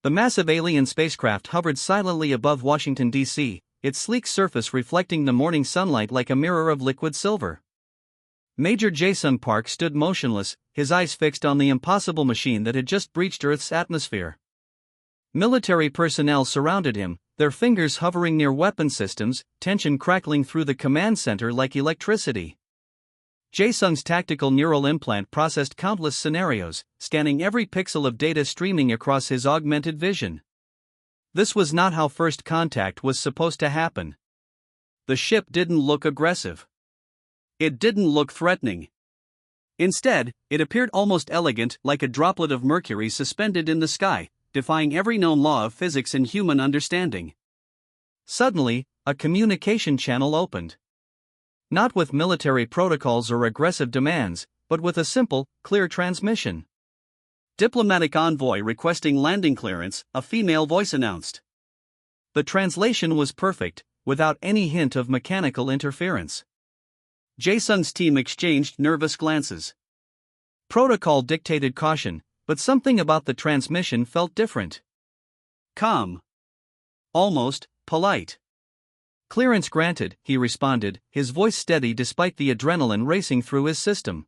The massive alien spacecraft hovered silently above Washington, D.C., its sleek surface reflecting the morning sunlight like a mirror of liquid silver. Major Jason Park stood motionless, his eyes fixed on the impossible machine that had just breached Earth's atmosphere. Military personnel surrounded him, their fingers hovering near weapon systems, tension crackling through the command center like electricity. Jason's tactical neural implant processed countless scenarios, scanning every pixel of data streaming across his augmented vision. This was not how first contact was supposed to happen. The ship didn't look aggressive. It didn't look threatening. Instead, it appeared almost elegant, like a droplet of mercury suspended in the sky, defying every known law of physics and human understanding. Suddenly, a communication channel opened. Not with military protocols or aggressive demands, but with a simple, clear transmission. "Diplomatic envoy requesting landing clearance," a female voice announced. The translation was perfect, without any hint of mechanical interference. Jason's team exchanged nervous glances. Protocol dictated caution, but something about the transmission felt different. Calm. Almost polite. "Clearance granted," he responded, his voice steady despite the adrenaline racing through his system.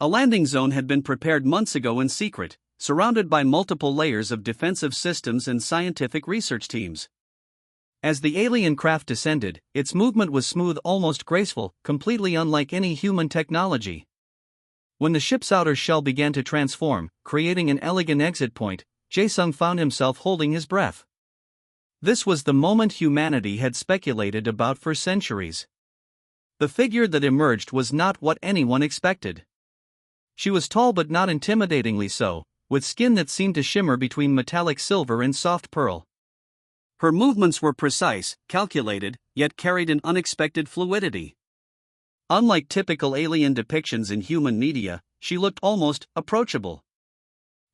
A landing zone had been prepared months ago in secret, surrounded by multiple layers of defensive systems and scientific research teams. As the alien craft descended, its movement was smooth, almost graceful, completely unlike any human technology. When the ship's outer shell began to transform, creating an elegant exit point, Jason found himself holding his breath. This was the moment humanity had speculated about for centuries. The figure that emerged was not what anyone expected. She was tall but not intimidatingly so, with skin that seemed to shimmer between metallic silver and soft pearl. Her movements were precise, calculated, yet carried an unexpected fluidity. Unlike typical alien depictions in human media, she looked almost approachable.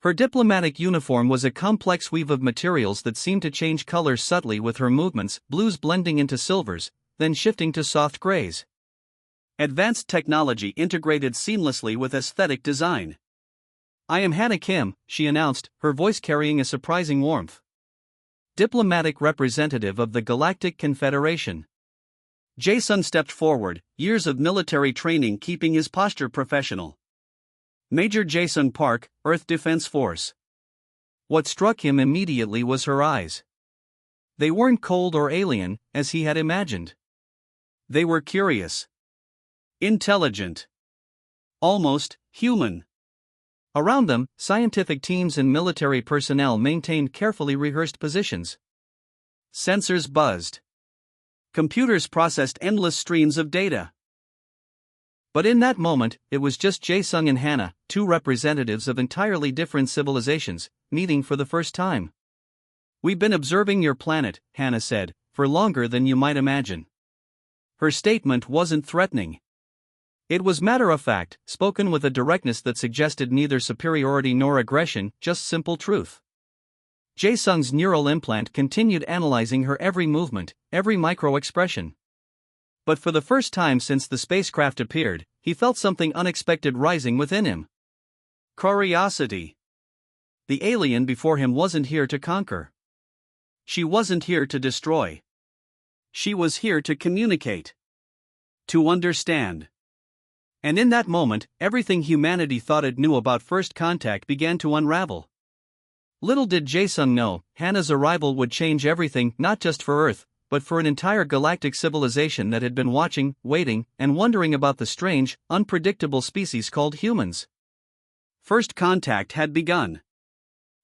Her diplomatic uniform was a complex weave of materials that seemed to change color subtly with her movements, blues blending into silvers, then shifting to soft grays. Advanced technology integrated seamlessly with aesthetic design. "I am Hannah Kim," she announced, her voice carrying a surprising warmth. "Diplomatic representative of the Galactic Confederation." Jason stepped forward, years of military training keeping his posture professional. "Major Jason Park, Earth Defense Force." What struck him immediately was her eyes. They weren't cold or alien, as he had imagined. They were curious. Intelligent. Almost human. Around them, scientific teams and military personnel maintained carefully rehearsed positions. Sensors buzzed. Computers processed endless streams of data. But in that moment, it was just Jae-sung and Hannah, two representatives of entirely different civilizations, meeting for the first time. "We've been observing your planet," Hannah said, "for longer than you might imagine." Her statement wasn't threatening. It was matter-of-fact, spoken with a directness that suggested neither superiority nor aggression, just simple truth. Jae-sung's neural implant continued analyzing her every movement, every micro-expression. But for the first time since the spacecraft appeared, he felt something unexpected rising within him. Curiosity. The alien before him wasn't here to conquer. She wasn't here to destroy. She was here to communicate. To understand. And in that moment, everything humanity thought it knew about first contact began to unravel. Little did Jae-sung know, Hannah's arrival would change everything, not just for Earth, but for an entire galactic civilization that had been watching, waiting, and wondering about the strange, unpredictable species called humans. First contact had begun.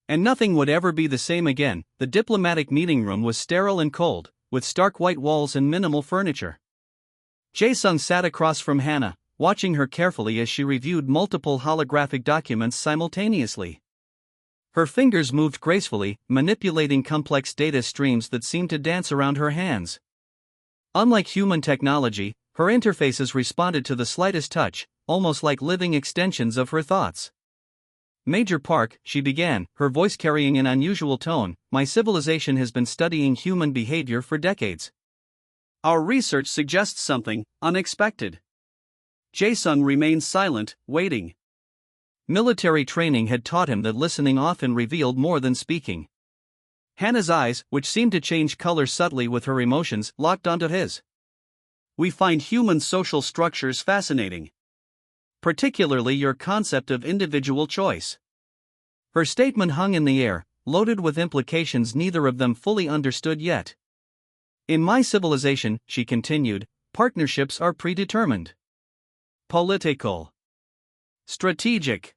And nothing would ever be the same again. The diplomatic meeting room was sterile and cold, with stark white walls and minimal furniture. Jae-sung sat across from Hannah, watching her carefully as she reviewed multiple holographic documents simultaneously. Her fingers moved gracefully, manipulating complex data streams that seemed to dance around her hands. Unlike human technology, her interfaces responded to the slightest touch, almost like living extensions of her thoughts. "Major Park," she began, her voice carrying an unusual tone, "my civilization has been studying human behavior for decades. Our research suggests something unexpected." Jae-sung remained silent, waiting. Military training had taught him that listening often revealed more than speaking. Hannah's eyes, which seemed to change color subtly with her emotions, locked onto his. We find human social structures fascinating. Particularly your concept of individual choice. Her statement hung in the air, loaded with implications neither of them fully understood yet. In my civilization, she continued, partnerships are predetermined. Political. Strategic.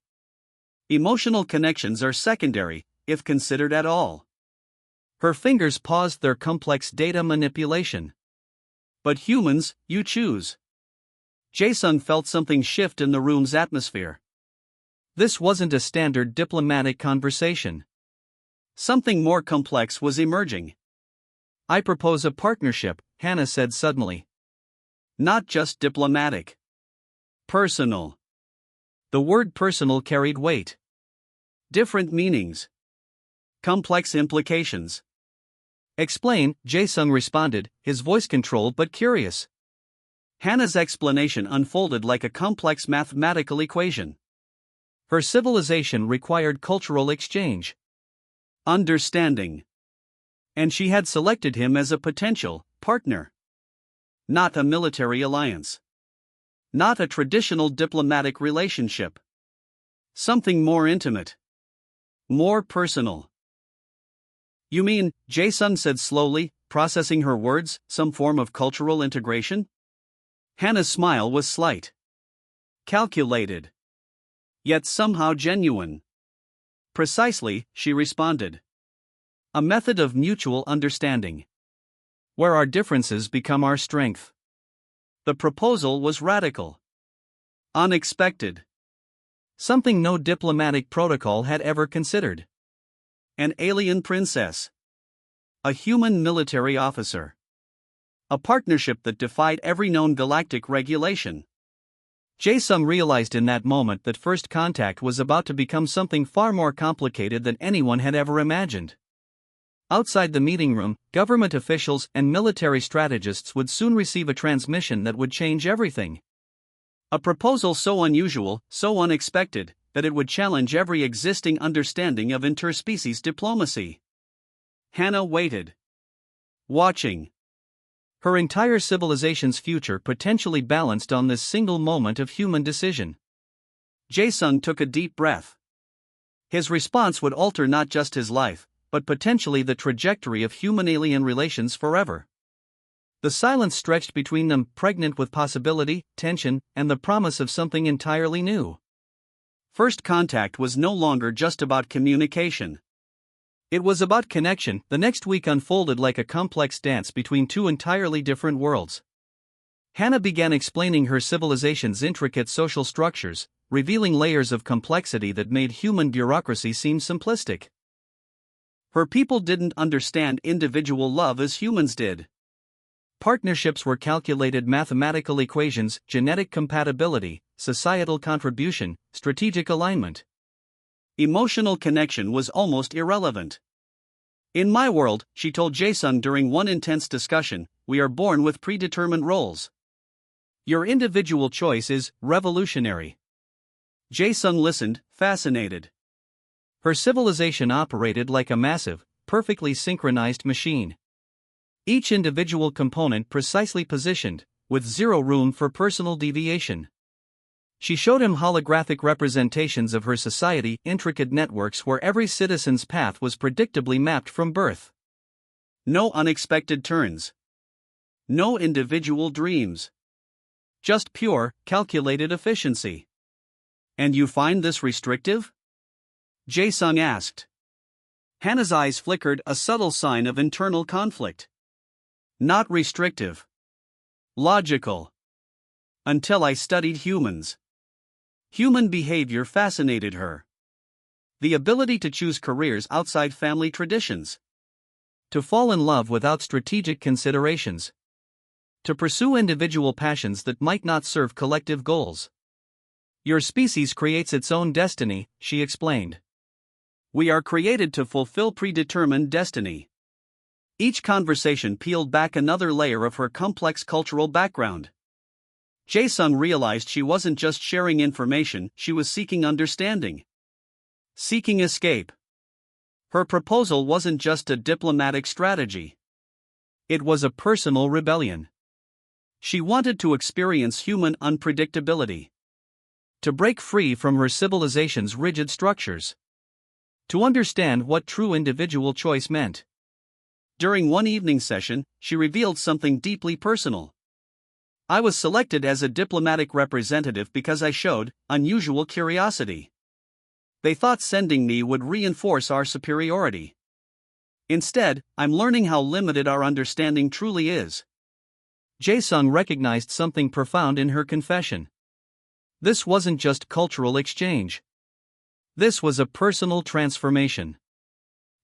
Emotional connections are secondary, if considered at all. Her fingers paused their complex data manipulation. But humans, you choose. Jae-sung felt something shift in the room's atmosphere. This wasn't a standard diplomatic conversation. Something more complex was emerging. I propose a partnership, Hannah said suddenly. Not just diplomatic. Personal. The word personal carried weight. Different meanings. Complex implications. Explain, Jae-sung responded, his voice controlled but curious. Hannah's explanation unfolded like a complex mathematical equation. Her civilization required cultural exchange. Understanding. And she had selected him as a potential partner. Not a military alliance. Not a traditional diplomatic relationship. Something more intimate. More personal. You mean, Jae-sung said slowly, processing her words, some form of cultural integration? Hannah's smile was slight. Calculated. Yet somehow genuine. Precisely, she responded. A method of mutual understanding. Where our differences become our strength. The proposal was radical. Unexpected. Something no diplomatic protocol had ever considered. An alien princess. A human military officer. A partnership that defied every known galactic regulation. Jae-sung realized in that moment that first contact was about to become something far more complicated than anyone had ever imagined. Outside the meeting room, government officials and military strategists would soon receive a transmission that would change everything. A proposal so unusual, so unexpected, that it would challenge every existing understanding of interspecies diplomacy. Hannah waited. Watching. Her entire civilization's future potentially balanced on this single moment of human decision. Jae-sung took a deep breath. His response would alter not just his life, but potentially the trajectory of human-alien relations forever. The silence stretched between them, pregnant with possibility, tension, and the promise of something entirely new. First contact was no longer just about communication. It was about connection. The next week unfolded like a complex dance between two entirely different worlds. Hannah began explaining her civilization's intricate social structures, revealing layers of complexity that made human bureaucracy seem simplistic. Her people didn't understand individual love as humans did. Partnerships were calculated mathematical equations, genetic compatibility, societal contribution, strategic alignment. Emotional connection was almost irrelevant. In my world, she told Jae-sung during one intense discussion, we are born with predetermined roles. Your individual choice is revolutionary. Jae-sung listened, fascinated. Her civilization operated like a massive, perfectly synchronized machine. Each individual component precisely positioned, with zero room for personal deviation. She showed him holographic representations of her society, intricate networks where every citizen's path was predictably mapped from birth. No unexpected turns. No individual dreams. Just pure, calculated efficiency. And you find this restrictive? Jae-sung asked. Hannah's eyes flickered, a subtle sign of internal conflict. Not restrictive. Logical. Until I studied humans. Human behavior fascinated her. The ability to choose careers outside family traditions. To fall in love without strategic considerations. To pursue individual passions that might not serve collective goals. Your species creates its own destiny, she explained. We are created to fulfill predetermined destiny. Each conversation peeled back another layer of her complex cultural background. Jae-sung realized she wasn't just sharing information, she was seeking understanding. Seeking escape. Her proposal wasn't just a diplomatic strategy. It was a personal rebellion. She wanted to experience human unpredictability. To break free from her civilization's rigid structures. To understand what true individual choice meant. During one evening session, she revealed something deeply personal. I was selected as a diplomatic representative because I showed unusual curiosity. They thought sending me would reinforce our superiority. Instead, I'm learning how limited our understanding truly is. Jae-sung recognized something profound in her confession. This wasn't just cultural exchange. This was a personal transformation.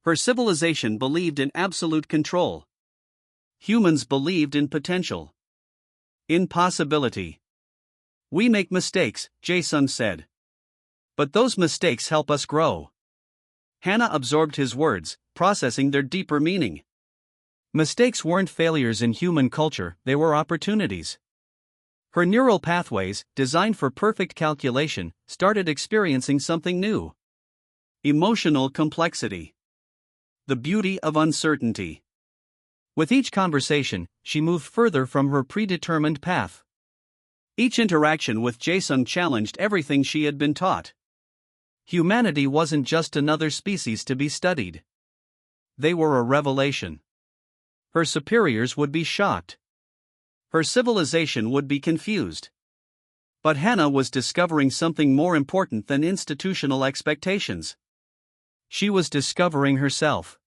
Her civilization believed in absolute control. Humans believed in potential. In possibility. We make mistakes, Jae-sung said. But those mistakes help us grow. Hannah absorbed his words, processing their deeper meaning. Mistakes weren't failures in human culture, they were opportunities. Her neural pathways, designed for perfect calculation, started experiencing something new. Emotional complexity. The beauty of uncertainty. With each conversation, she moved further from her predetermined path. Each interaction with Jae-sung challenged everything she had been taught. Humanity wasn't just another species to be studied. They were a revelation. Her superiors would be shocked. Her civilization would be confused. But Hannah was discovering something more important than institutional expectations. She was discovering herself.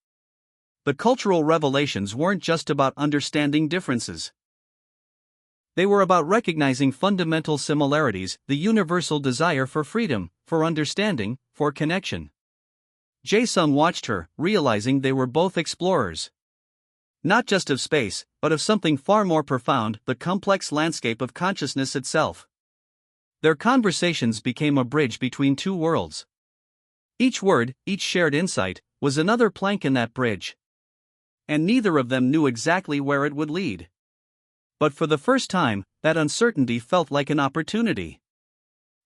The cultural revelations weren't just about understanding differences. They were about recognizing fundamental similarities, the universal desire for freedom, for understanding, for connection. Jae-sung watched her, realizing they were both explorers. Not just of space, but of something far more profound, the complex landscape of consciousness itself. Their conversations became a bridge between two worlds. Each word, each shared insight, was another plank in that bridge. And neither of them knew exactly where it would lead. But for the first time, that uncertainty felt like an opportunity.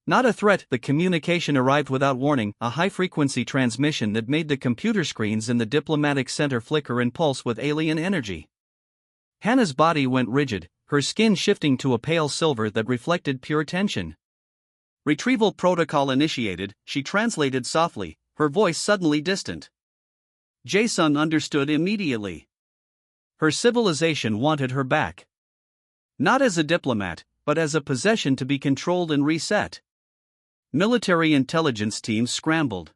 Not a threat, the communication arrived without warning, a high-frequency transmission that made the computer screens in the diplomatic center flicker and pulse with alien energy. Hannah's body went rigid, her skin shifting to a pale silver that reflected pure tension. Retrieval protocol initiated, she translated softly, her voice suddenly distant. Jae-sung understood immediately. Her civilization wanted her back. Not as a diplomat, but as a possession to be controlled and reset. Military intelligence teams scrambled.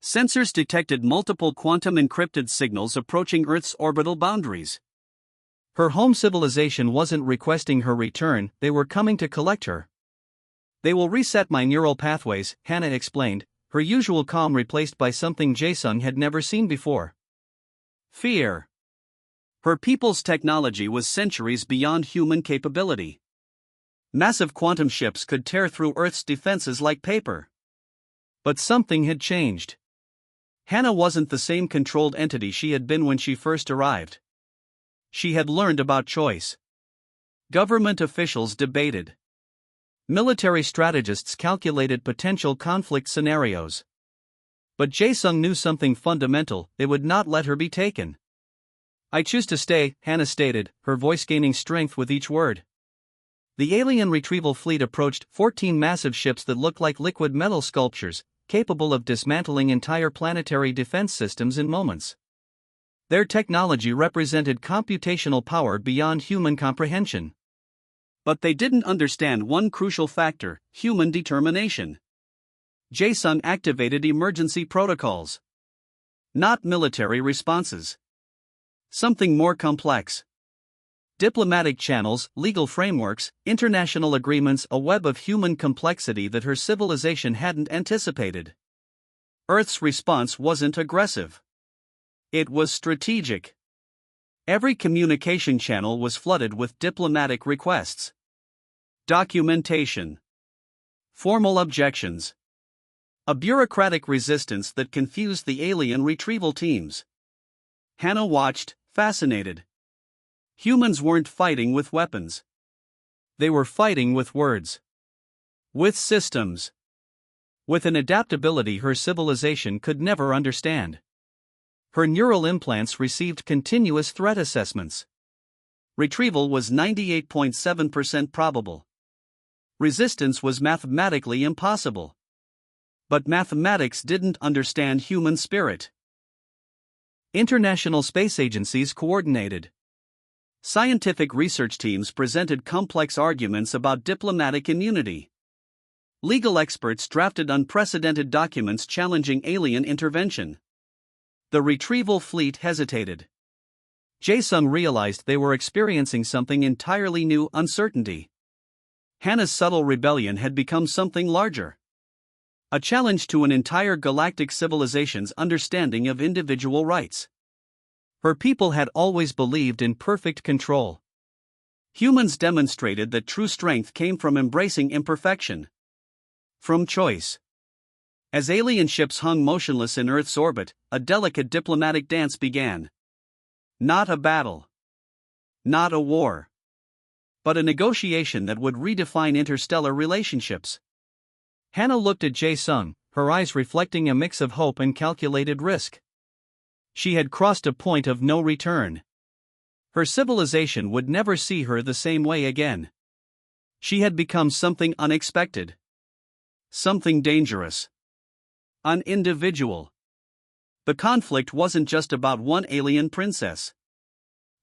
Sensors detected multiple quantum encrypted signals approaching Earth's orbital boundaries. Her home civilization wasn't requesting her return, they were coming to collect her. They will reset my neural pathways, Hannah explained, her usual calm replaced by something Jae-sung had never seen before. Fear. Her people's technology was centuries beyond human capability. Massive quantum ships could tear through Earth's defenses like paper. But something had changed. Hannah wasn't the same controlled entity she had been when she first arrived. She had learned about choice. Government officials debated. Military strategists calculated potential conflict scenarios. But Jae-sung knew something fundamental, they would not let her be taken. I choose to stay, Hannah stated, her voice gaining strength with each word. The alien retrieval fleet approached, 14 massive ships that looked like liquid metal sculptures, capable of dismantling entire planetary defense systems in moments. Their technology represented computational power beyond human comprehension. But they didn't understand one crucial factor, human determination. Jae-sung activated emergency protocols. Not military responses. Something more complex. Diplomatic channels, legal frameworks, international agreements, a web of human complexity that her civilization hadn't anticipated. Earth's response wasn't aggressive. It was strategic. Every communication channel was flooded with diplomatic requests. Documentation. Formal objections. A bureaucratic resistance that confused the alien retrieval teams. Hannah watched, fascinated. Humans weren't fighting with weapons. They were fighting with words. With systems. With an adaptability her civilization could never understand. Her neural implants received continuous threat assessments. Retrieval was 98.7% probable. Resistance was mathematically impossible. But mathematics didn't understand human spirit. International space agencies coordinated. Scientific research teams presented complex arguments about diplomatic immunity. Legal experts drafted unprecedented documents challenging alien intervention. The retrieval fleet hesitated. Jae-sung realized they were experiencing something entirely new: uncertainty. Hannah's subtle rebellion had become something larger. A challenge to an entire galactic civilization's understanding of individual rights. Her people had always believed in perfect control. Humans demonstrated that true strength came from embracing imperfection. From choice. As alien ships hung motionless in Earth's orbit, a delicate diplomatic dance began. Not a battle. Not a war. But a negotiation that would redefine interstellar relationships. Hannah looked at Jae-sung, her eyes reflecting a mix of hope and calculated risk. She had crossed a point of no return. Her civilization would never see her the same way again. She had become something unexpected. Something dangerous. An individual. The conflict wasn't just about one alien princess.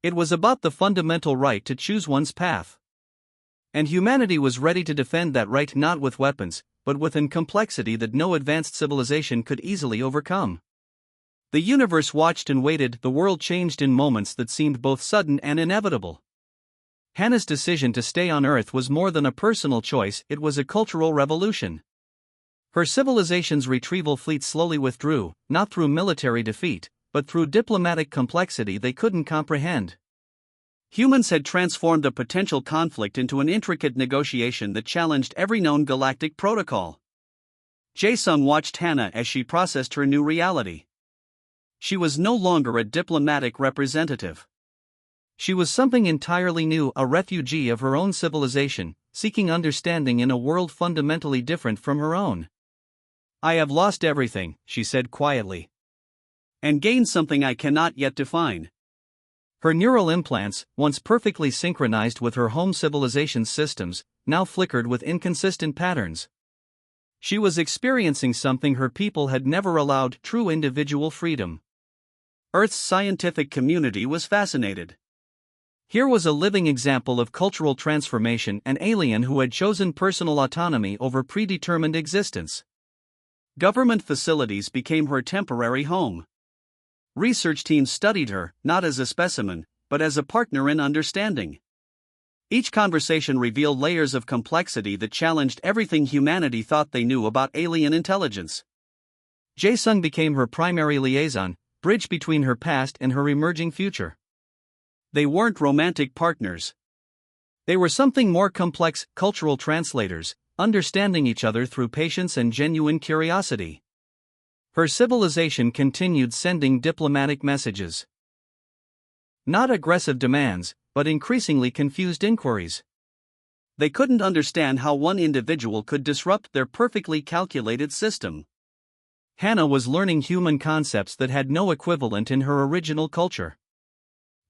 It was about the fundamental right to choose one's path. And humanity was ready to defend that right, not with weapons, but with a complexity that no advanced civilization could easily overcome. The universe watched and waited. The world changed in moments that seemed both sudden and inevitable. Hannah's decision to stay on Earth was more than a personal choice, it was a cultural revolution. Her civilization's retrieval fleet slowly withdrew, not through military defeat, but through diplomatic complexity they couldn't comprehend. Humans had transformed a potential conflict into an intricate negotiation that challenged every known galactic protocol. Jae-sung watched Hannah as she processed her new reality. She was no longer a diplomatic representative. She was something entirely new, a refugee of her own civilization, seeking understanding in a world fundamentally different from her own. I have lost everything, she said quietly. And gained something I cannot yet define. Her neural implants, once perfectly synchronized with her home civilization's systems, now flickered with inconsistent patterns. She was experiencing something her people had never allowed: true individual freedom. Earth's scientific community was fascinated. Here was a living example of cultural transformation, an alien who had chosen personal autonomy over predetermined existence. Government facilities became her temporary home. Research teams studied her, not as a specimen, but as a partner in understanding. Each conversation revealed layers of complexity that challenged everything humanity thought they knew about alien intelligence. Jae-sung became her primary liaison, bridge between her past and her emerging future. They weren't romantic partners. They were something more complex: cultural translators, understanding each other through patience and genuine curiosity. Her civilization continued sending diplomatic messages. Not aggressive demands, but increasingly confused inquiries. They couldn't understand how one individual could disrupt their perfectly calculated system. Hannah was learning human concepts that had no equivalent in her original culture.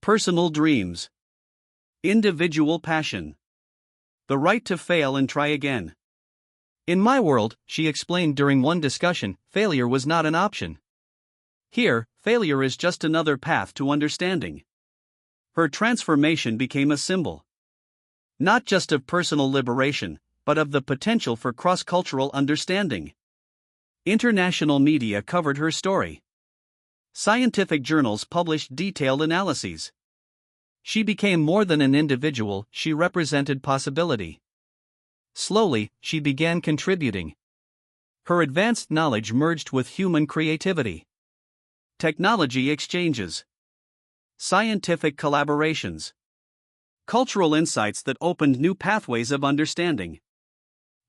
Personal dreams. Individual passion. The right to fail and try again. In my world, she explained during one discussion, failure was not an option. Here, failure is just another path to understanding. Her transformation became a symbol. Not just of personal liberation, but of the potential for cross-cultural understanding. International media covered her story. Scientific journals published detailed analyses. She became more than an individual, she represented possibility. Slowly, she began contributing. Her advanced knowledge merged with human creativity. Technology exchanges. Scientific collaborations. Cultural insights that opened new pathways of understanding.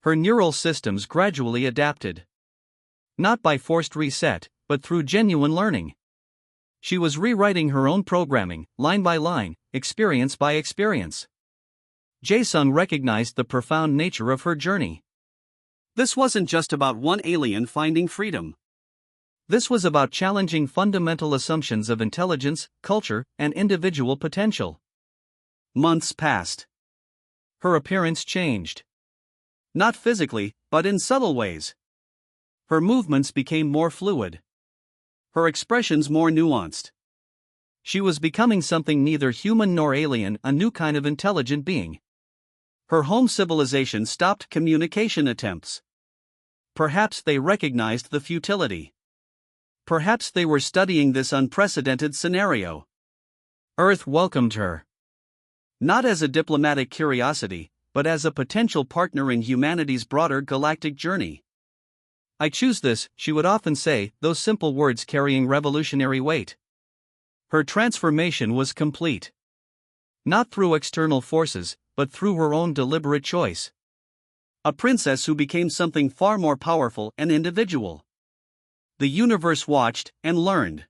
Her neural systems gradually adapted. Not by forced reset, but through genuine learning. She was rewriting her own programming, line by line, experience by experience. Jae-sung recognized the profound nature of her journey. This wasn't just about one alien finding freedom. This was about challenging fundamental assumptions of intelligence, culture, and individual potential. Months passed. Her appearance changed. Not physically, but in subtle ways. Her movements became more fluid. Her expressions more nuanced. She was becoming something neither human nor alien, a new kind of intelligent being. Her home civilization stopped communication attempts. Perhaps they recognized the futility. Perhaps they were studying this unprecedented scenario. Earth welcomed her. Not as a diplomatic curiosity, but as a potential partner in humanity's broader galactic journey. "I choose this," she would often say, those simple words carrying revolutionary weight. Her transformation was complete. Not through external forces, but through her own deliberate choice. A princess who became something far more powerful and individual. The universe watched and learned.